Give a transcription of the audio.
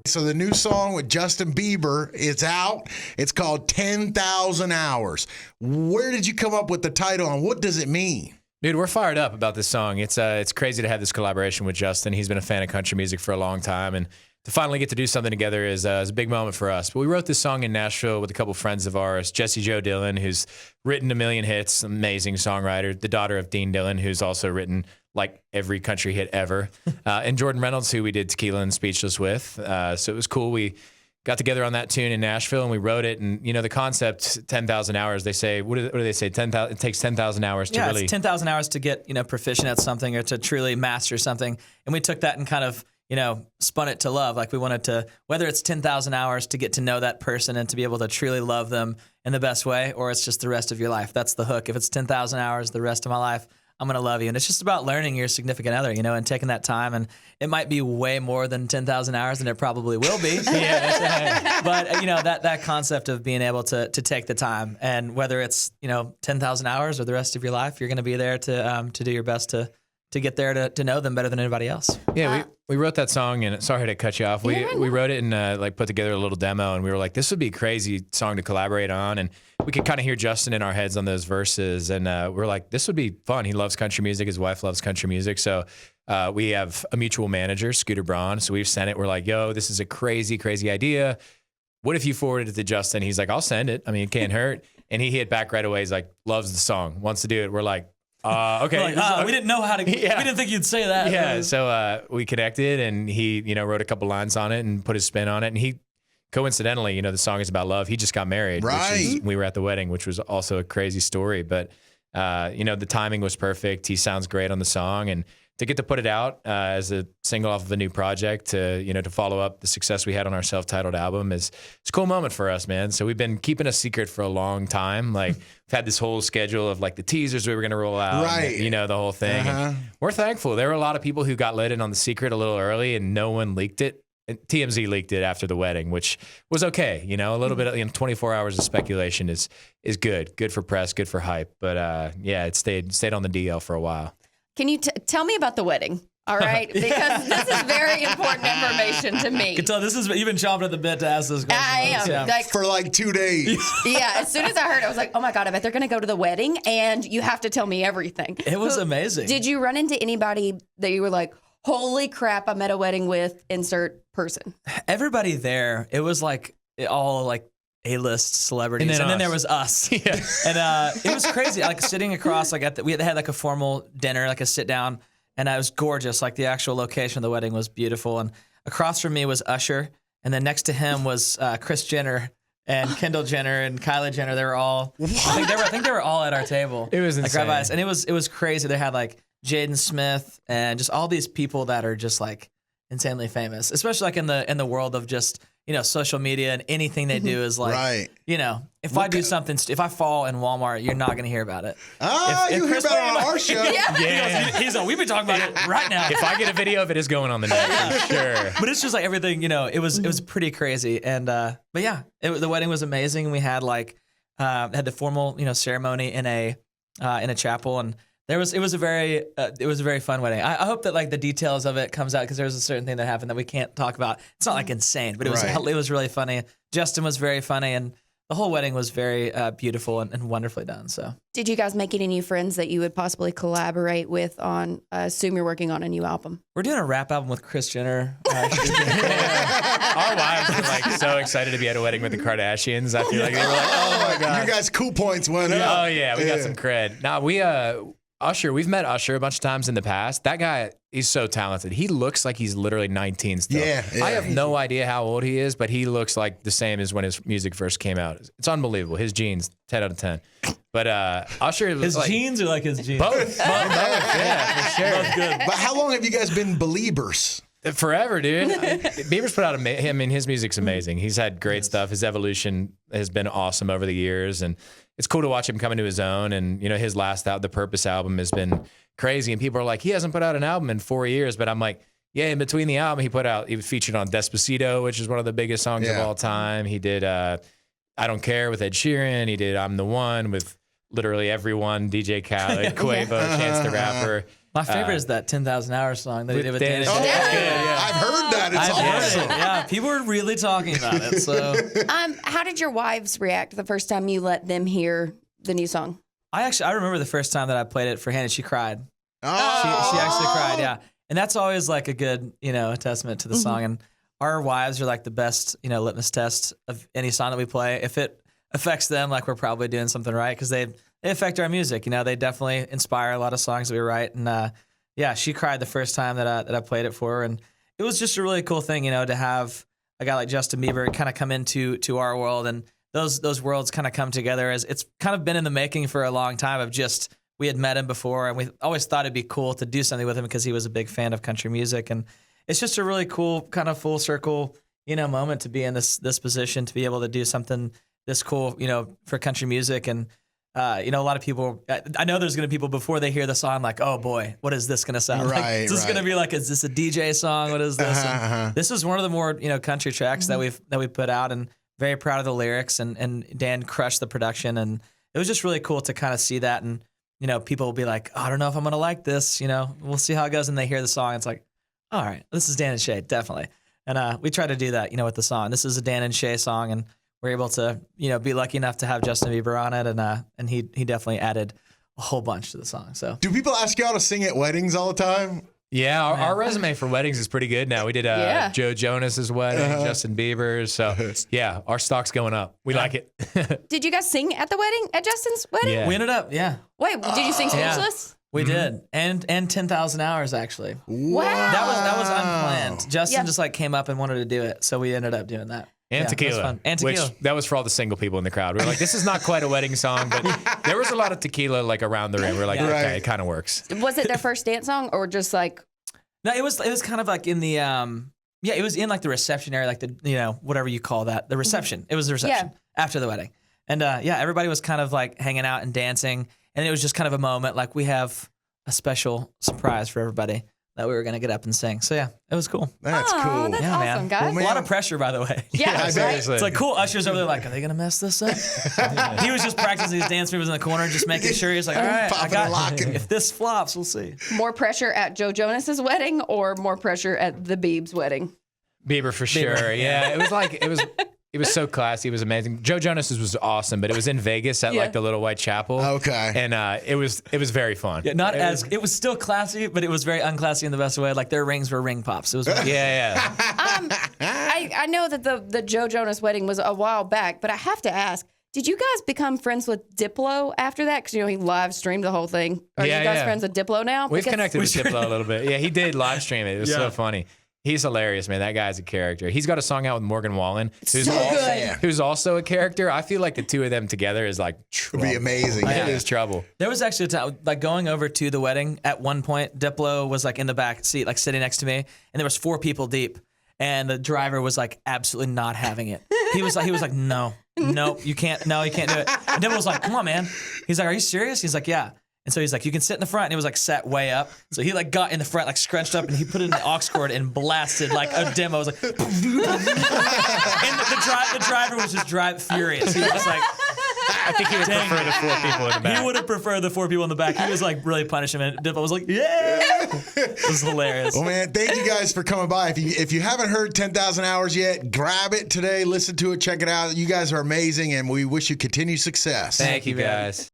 So the new song with Justin Bieber is out. It's called 10,000 Hours. Where did you come up with the title and what does it mean? Dude, we're fired up about this song. It's crazy to have this collaboration with Justin. He's been a fan of country music for a long time, and to finally get to do something together is a big moment for us. But we wrote this song in Nashville with a couple friends of ours, Jesse Joe Dillon, who's written a million hits, amazing songwriter, the daughter of Dean Dillon, who's also written like every country hit ever, and Jordan Reynolds, who we did Tequila and Speechless with. So it was cool. We got together on that tune in Nashville and we wrote it. And, you know, the concept, 10,000 hours, they say, what do they say? 10,000. It takes 10,000 hours to really. It's 10,000 hours to get, proficient at something or to truly master something. And we took that and kind of, spun it to love. Like we wanted to, whether it's 10,000 hours to get to know that person and to be able to truly love them in the best way, or it's just the rest of your life. That's the hook. If it's 10,000 hours, the rest of my life, I'm going to love you. And it's just about learning your significant other, and taking that time. And it might be way more than 10,000 hours, and it probably will be. But, that concept of being able to take the time, and whether it's, 10,000 hours or the rest of your life, you're going to be there to do your best to get there to know them better than anybody else. Yeah, we wrote that song, and sorry to cut you off. We wrote it and put together a little demo, and we were like, this would be a crazy song to collaborate on, and we could kind of hear Justin in our heads on those verses, and we're like, this would be fun. He loves country music. His wife loves country music, so we have a mutual manager, Scooter Braun, so we've sent it. We're like, yo, this is a crazy, crazy idea. What if you forwarded it to Justin? He's like, I'll send it. I mean, it can't hurt. And he hit back right away. He's like, loves the song, wants to do it. We're like, okay. We didn't know how to. Yeah. We didn't think you'd say that. Yeah. So we connected, and he, wrote a couple lines on it and put his spin on it. And he, coincidentally, the song is about love. He just got married. Right. We were at the wedding, which was also a crazy story. But the timing was perfect. He sounds great on the song, and to get to put it out as a single off of a new project, to follow up the success we had on our self-titled album it's a cool moment for us, man. So we've been keeping a secret for a long time. Like we've had this whole schedule of like the teasers we were going to roll out, right? And, the whole thing. And we're thankful. There were a lot of people who got let in on the secret a little early, and no one leaked it. And TMZ leaked it after the wedding, which was okay. A little bit of 24 hours of speculation is good for press, good for hype. But it stayed on the DL for a while. Can you tell me about the wedding? All right, because this is very important information to me. I can tell you've been chomping at the bit to ask this question. I am. Yeah. For like 2 days. Yeah, as soon as I heard it, I was like, oh my God, I bet they're going to go to the wedding and you have to tell me everything. It was amazing. Did you run into anybody that you were like, holy crap, I'm at a wedding with insert person? Everybody there, it was like all like A-list celebrities, and then there was us. Yeah. And it was crazy. Like sitting across, like we had like a formal dinner, like a sit down, and it was gorgeous. Like the actual location of the wedding was beautiful. And across from me was Usher, and then next to him was Kris Jenner and Kendall Jenner and Kylie Jenner. They were all. I think they were all at our table. It was insane. Like rabbis, and it was crazy. They had like Jaden Smith and just all these people that are just like insanely famous, especially like in the world of just. Social media, and anything they do is like, right. If I do something, if I fall in Walmart, you're not going to hear about it. You hear about it on our show. Yeah. He's like, we've been talking about it right now. If I get a video of it, it's going on the net for sure. But it's just like everything, it was pretty crazy. And, but yeah, the wedding was amazing. We had had the formal, ceremony in a chapel, and it was a very fun wedding. I hope that like the details of it comes out, because there was a certain thing that happened that we can't talk about. It's not like insane, but it was really funny. Justin was very funny, and the whole wedding was very beautiful and wonderfully done. So, did you guys make any new friends that you would possibly collaborate with on? Assume you're working on a new album. We're doing a rap album with Kris Jenner. Our wives were like so excited to be at a wedding with the Kardashians. I feel like they were like, "Oh my god, you guys cool points went up." Oh yeah, we got some cred. Now Usher, we've met Usher a bunch of times in the past. That guy, he's so talented. He looks like he's literally 19 still. Yeah. I have no idea how old he is, but he looks like the same as when his music first came out. It's unbelievable. His genes, 10 out of 10. But Usher, his genes are like his genes. Both. Yeah, for sure. Both good. But how long have you guys been Beliebers? Forever, dude. Bieber's put out his music's amazing. He's had great stuff. His evolution has been awesome over the years, and it's cool to watch him come into his own. And his last The Purpose album has been crazy. And people are like, he hasn't put out an album in 4 years. But I'm like, yeah. In between the album, he was featured on Despacito, which is one of the biggest songs of all time. He did I Don't Care with Ed Sheeran. He did I'm the One with literally everyone. DJ Khaled, Quavo, Chance the Rapper. My favorite is that 10,000 Hours song that he did with Dan and Oh, Shay. I've heard that. It's I've heard awesome. it. Yeah, people were really talking about it. So How did your wives react the first time you let them hear the new song? I remember the first time that I played it for Hannah, she cried. Oh. She actually cried, yeah. And that's always like a good, a testament to the song. And our wives are like the best, litmus test of any song that we play. If it affects them, like we're probably doing something right because they affect our music. They definitely inspire a lot of songs that we write. And yeah, she cried the first time that I played it for her. And it was just a really cool thing, to have a guy like Justin Bieber kind of come into our world, and those worlds kind of come together. As it's kind of been in the making for a long time of just, we had met him before and we always thought it'd be cool to do something with him because he was a big fan of country music. And it's just a really cool kind of full circle, moment to be in this position, to be able to do something this cool, for country music. And, a lot of people, I know there's going to be people before they hear the song like, oh boy, what is this going to sound like? Is this going to be like, is this a DJ song? What is this? This is one of the more, country tracks that we put out, and very proud of the lyrics, and Dan crushed the production. And it was just really cool to kind of see that. And, people will be like, oh, I don't know if I'm going to like this, we'll see how it goes. And they hear the song. It's like, all right, this is Dan and Shay, definitely. And we try to do that, with the song. This is a Dan and Shay song, and we're able to, be lucky enough to have Justin Bieber on it, and he definitely added a whole bunch to the song. So, do people ask y'all to sing at weddings all the time? Yeah, our resume for weddings is pretty good now. We did Joe Jonas's wedding, Justin Bieber's. So yeah, our stock's going up. We like it. Did you guys sing at the wedding, at Justin's wedding? Yeah. we ended up, Wait, did you sing Speechless? we did, and 10,000 Hours actually. Wow. That was unplanned. Justin just came up and wanted to do it, so we ended up doing that. And Tequila. Fun. And Tequila. Which, that was for all the single people in the crowd. We were like, this is not quite a wedding song, but there was a lot of tequila like around the room. We were like, okay, it kind of works. Was it their first dance song, or just like? No, it was kind of like in the it was in like the reception area, like the whatever you call that, the reception. It was the reception after the wedding, and everybody was kind of like hanging out and dancing, and it was just kind of a moment like we have a special surprise for everybody that we were gonna get up and sing. So yeah, it was cool. That's cool. That's Yeah, awesome, man. guys. A lot of pressure, by the way. Yeah, seriously. It's like cool. Ushers over there, like, are they gonna mess this up? He was just practicing his dance moves in the corner, just making sure. He's like, all right, I Popping and locking. if this flops, we'll see. More pressure at Joe Jonas's wedding, or more pressure at the Biebs' wedding? Bieber for sure. Yeah, it was like it was so classy. It was amazing. Joe Jonas's was awesome, but it was in Vegas at like the Little White Chapel. Okay. And it was very fun. Yeah, it was still classy, but it was very unclassy in the best way. Like their rings were ring pops. It was Yeah. I know that the Joe Jonas wedding was a while back, but I have to ask, did you guys become friends with Diplo after that? Because, he live streamed the whole thing. Are you guys friends with Diplo now? We've connected with Diplo a little bit. Yeah, he did live stream it. It was so funny. He's hilarious, man. That guy's a character. He's got a song out with Morgan Wallen, who's also a character. I feel like the two of them together is like trouble. It'd be amazing. It is trouble. There was actually a time, like going over to the wedding, at one point, Diplo was like in the back seat, like sitting next to me, and there was 4 people deep, and the driver was like absolutely not having it. He was like, no, you can't do it. And Diplo was like, come on, man. He's like, are you serious? He's like, yeah. And so he's like, you can sit in the front. And he was like sat way up. So he like got in the front, like scrunched up, and he put it in the aux cord and blasted like a demo. It was like, and the driver was just furious. He was just like, I think he would prefer the 4 people in the back. He would have preferred the 4 people in the back. He was like really punishing him. And Diplo was like, yeah. It was hilarious. Well, man, thank you guys for coming by. If you haven't heard 10,000 Hours yet, grab it today, listen to it, check it out. You guys are amazing, and we wish you continued success. Thank you, guys.